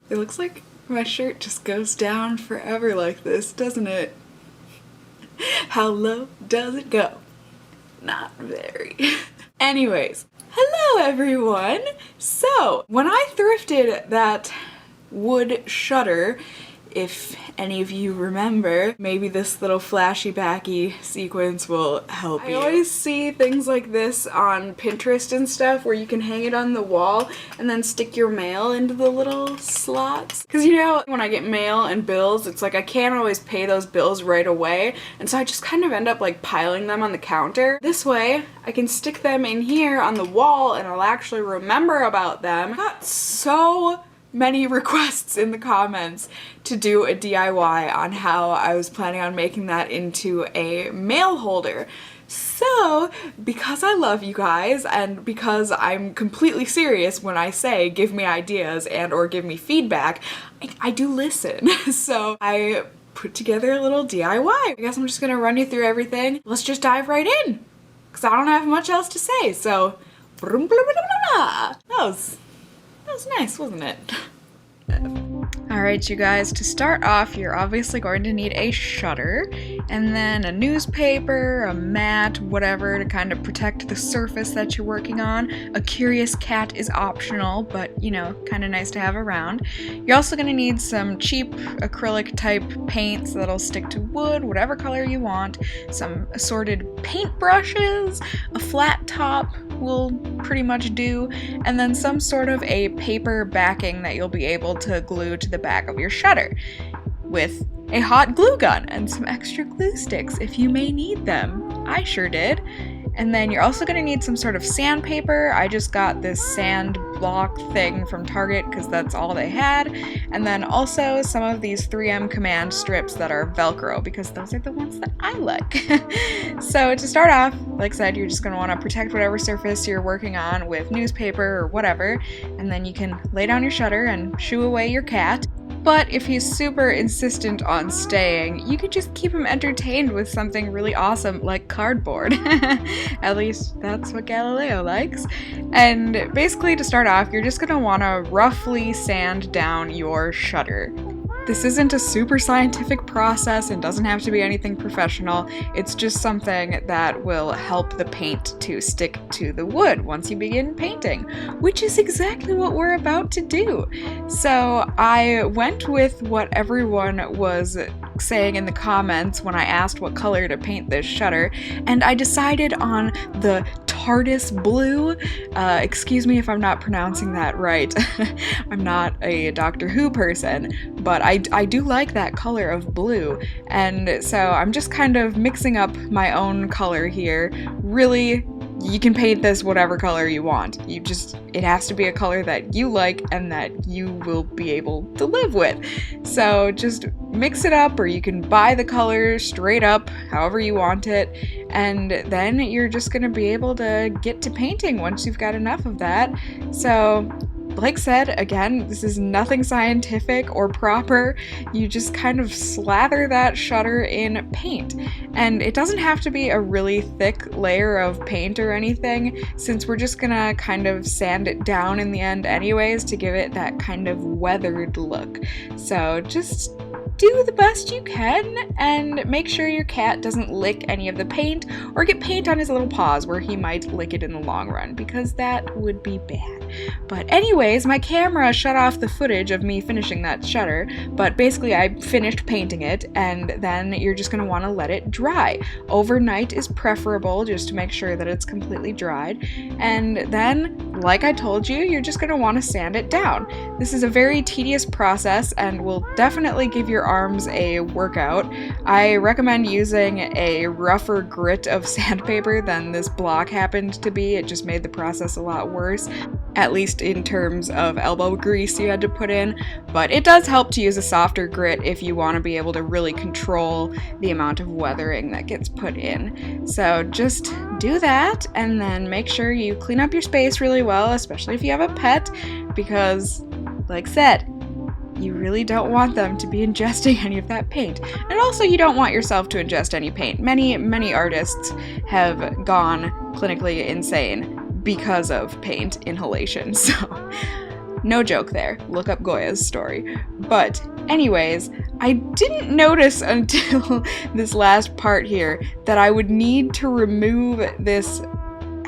It looks like my shirt just goes down forever like this, doesn't it? How low does it go? Not very. Anyways, hello everyone! So, when I thrifted that wood shutter, if any of you remember, maybe this little flashy backy sequence will help you. I always see things like this on Pinterest and stuff where you can hang it on the wall and then stick your mail into the little slots. Because you know, when I get mail and bills, it's like I can't always pay those bills right away, and so I just kind of end up like piling them on the counter. This way, I can stick them in here on the wall and I'll actually remember about them. I got so many requests in the comments to do a DIY on how I was planning on making that into a mail holder. So, because I love you guys and because I'm completely serious when I say give me ideas and or give me feedback, I do listen. So I put together a little DIY. I guess I'm just gonna run you through everything. Let's just dive right in, because I don't have much else to say. So, that was nice, wasn't it? Alright, you guys, to start off, you're obviously going to need a shutter, and then a newspaper, a mat, whatever, to kind of protect the surface that you're working on. A curious cat is optional, but, you know, kind of nice to have around. You're also going to need some cheap acrylic type paints that'll stick to wood, whatever color you want, some assorted paint brushes, a flat top will pretty much do, and then some sort of a paper backing that you'll be able to glue to the back of your shutter, with a hot glue gun and some extra glue sticks if you may need them. I sure did. And then you're also going to need some sort of sandpaper. I just got this sand block thing from Target because that's all they had. And then also some of these 3M command strips that are Velcro, because those are the ones that I like. So to start off, like I said, you're just going to want to protect whatever surface you're working on with newspaper or whatever. And then you can lay down your shutter and shoo away your cat. But if he's super insistent on staying, you could just keep him entertained with something really awesome like cardboard. At least that's what Galileo likes. And basically, to start off, you're just gonna wanna roughly sand down your shutter. This isn't a super scientific process and doesn't have to be anything professional. It's just something that will help the paint to stick to the wood once you begin painting, which is exactly what we're about to do. So I went with what everyone was saying in the comments when I asked what color to paint this shutter, and I decided on the TARDIS blue. Excuse me if I'm not pronouncing that right. I'm not a Doctor Who person, but I do like that color of blue, and so I'm just kind of mixing up my own color here. Really, you can paint this whatever color you want. It has to be a color that you like and that you will be able to live with. So just mix it up, or you can buy the color straight up, however you want it, and then you're just gonna be able to get to painting once you've got enough of that. So, like said, again, this is nothing scientific or proper. You just kind of slather that shutter in paint. And it doesn't have to be a really thick layer of paint or anything, since we're just gonna kind of sand it down in the end anyways to give it that kind of weathered look. So just do the best you can and make sure your cat doesn't lick any of the paint or get paint on his little paws where he might lick it in the long run, because that would be bad. But anyways, my camera shut off the footage of me finishing that shutter, but basically I finished painting it, and then you're just going to want to let it dry. Overnight is preferable, just to make sure that it's completely dried. And then, like I told you, you're just going to want to sand it down. This is a very tedious process and will definitely give your arms a workout. I recommend using a rougher grit of sandpaper than this block happened to be. It just made the process a lot worse, at least in terms of elbow grease you had to put in, but it does help to use a softer grit if you want to be able to really control the amount of weathering that gets put in. So just do that, and then make sure you clean up your space really well, especially if you have a pet, because, like said, you really don't want them to be ingesting any of that paint. And also, you don't want yourself to ingest any paint. Many artists have gone clinically insane because of paint inhalation. So No joke there. Look up Goya's story. But anyways, I didn't notice until this last part here that I would need to remove this.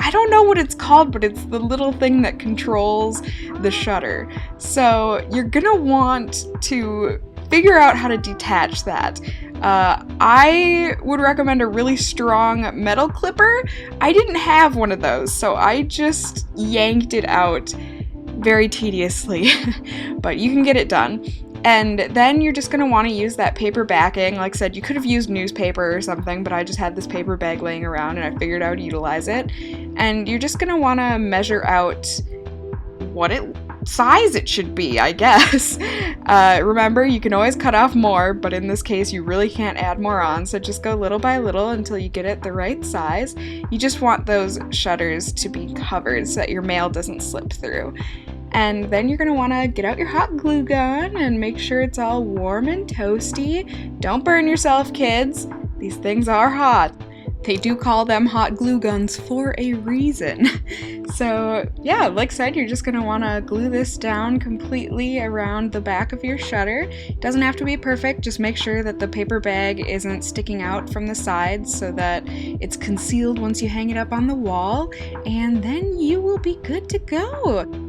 I don't know what it's called, but it's the little thing that controls the shutter. So you're gonna want to figure out how to detach that. I would recommend a really strong metal clipper. I didn't have one of those, so I just yanked it out very tediously, but you can get it done. And then you're just going to want to use that paper backing. Like I said, you could have used newspaper or something, but I just had this paper bag laying around and I figured I would utilize it. And you're just going to want to measure out what size it should be, I guess. Remember, you can always cut off more, but in this case you really can't add more on, so just go little by little until you get it the right size. You just want those shutters to be covered so that your mail doesn't slip through. And then you're going to want to get out your hot glue gun and make sure it's all warm and toasty. Don't burn yourself, kids. These things are hot. They do call them hot glue guns for a reason. So yeah, like I said, you're just going to want to glue this down completely around the back of your shutter. It doesn't have to be perfect, just make sure that the paper bag isn't sticking out from the sides so that it's concealed once you hang it up on the wall, and then you will be good to go.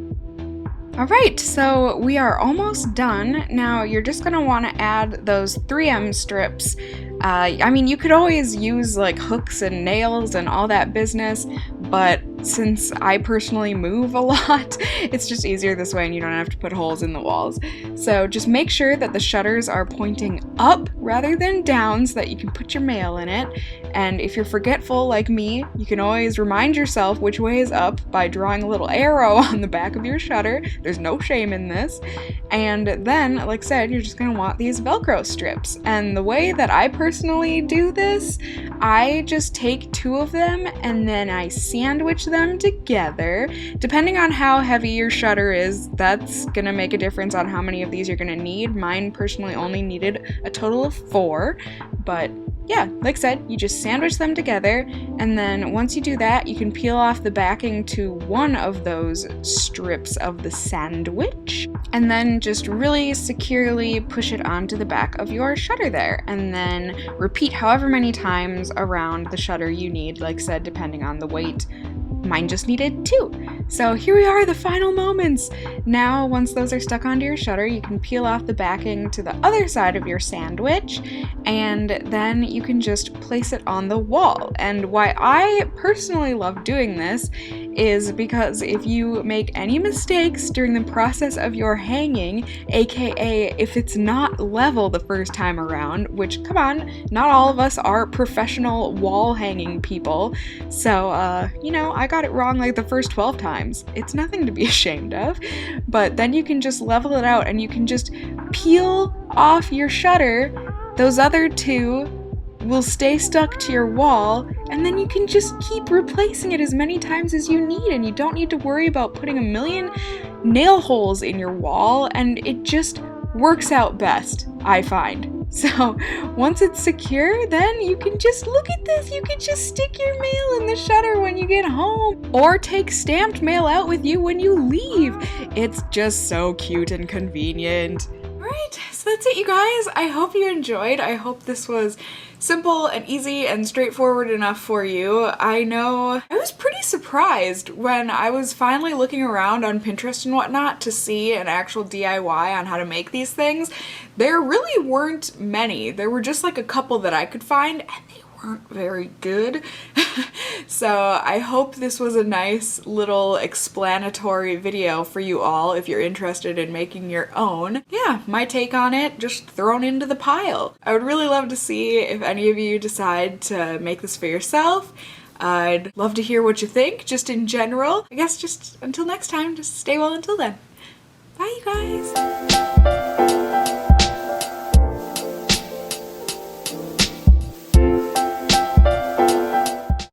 Alright, so we are almost done. Now you're just going to want to add those 3M strips. I mean, you could always use like hooks and nails and all that business, but since I personally move a lot, it's just easier this way and you don't have to put holes in the walls. So just make sure that the shutters are pointing up rather than down so that you can put your mail in it. And if you're forgetful like me, you can always remind yourself which way is up by drawing a little arrow on the back of your shutter. There's no shame in this. And then, like I said, you're just going to want these Velcro strips. And the way that I personally do this, I just take 2 of them and then I sandwich them together. Depending on how heavy your shutter is, that's going to make a difference on how many of these you're going to need. Mine personally only needed a total of 4, but yeah, like I said, you just sandwich them together, and then once you do that, you can peel off the backing to one of those strips of the sandwich, and then just really securely push it onto the back of your shutter there, and then repeat however many times around the shutter you need, like I said, depending on the weight. Mine just needed 2. So here we are, the final moments. Now, once those are stuck onto your shutter, you can peel off the backing to the other side of your sandwich, and then you can just place it on the wall. And why I personally love doing this is because if you make any mistakes during the process of your hanging, aka if it's not level the first time around, which, come on, not all of us are professional wall hanging people, so, you know, I got it wrong like the first 12 times. It's nothing to be ashamed of, but then you can just level it out and you can just peel off your shutter. Those other 2 will stay stuck to your wall, and then you can just keep replacing it as many times as you need, and you don't need to worry about putting a million nail holes in your wall, and it just works out best, I find. So once it's secure, then you can just look at this. You can just stick your mail in the shutter when you get home, or take stamped mail out with you when you leave. It's just so cute and convenient. Alright, so that's it, you guys. I hope you enjoyed. I hope this was simple and easy and straightforward enough for you. I know I was pretty surprised when I was finally looking around on Pinterest and whatnot to see an actual DIY on how to make these things. There really weren't many. There were just like a couple that I could find, and they weren't very good. So I hope this was a nice little explanatory video for you all if you're interested in making your own. Yeah, my take on it, just thrown into the pile. I would really love to see if any of you decide to make this for yourself. I'd love to hear what you think, just in general. I guess just until next time, just stay well until then. Bye, you guys!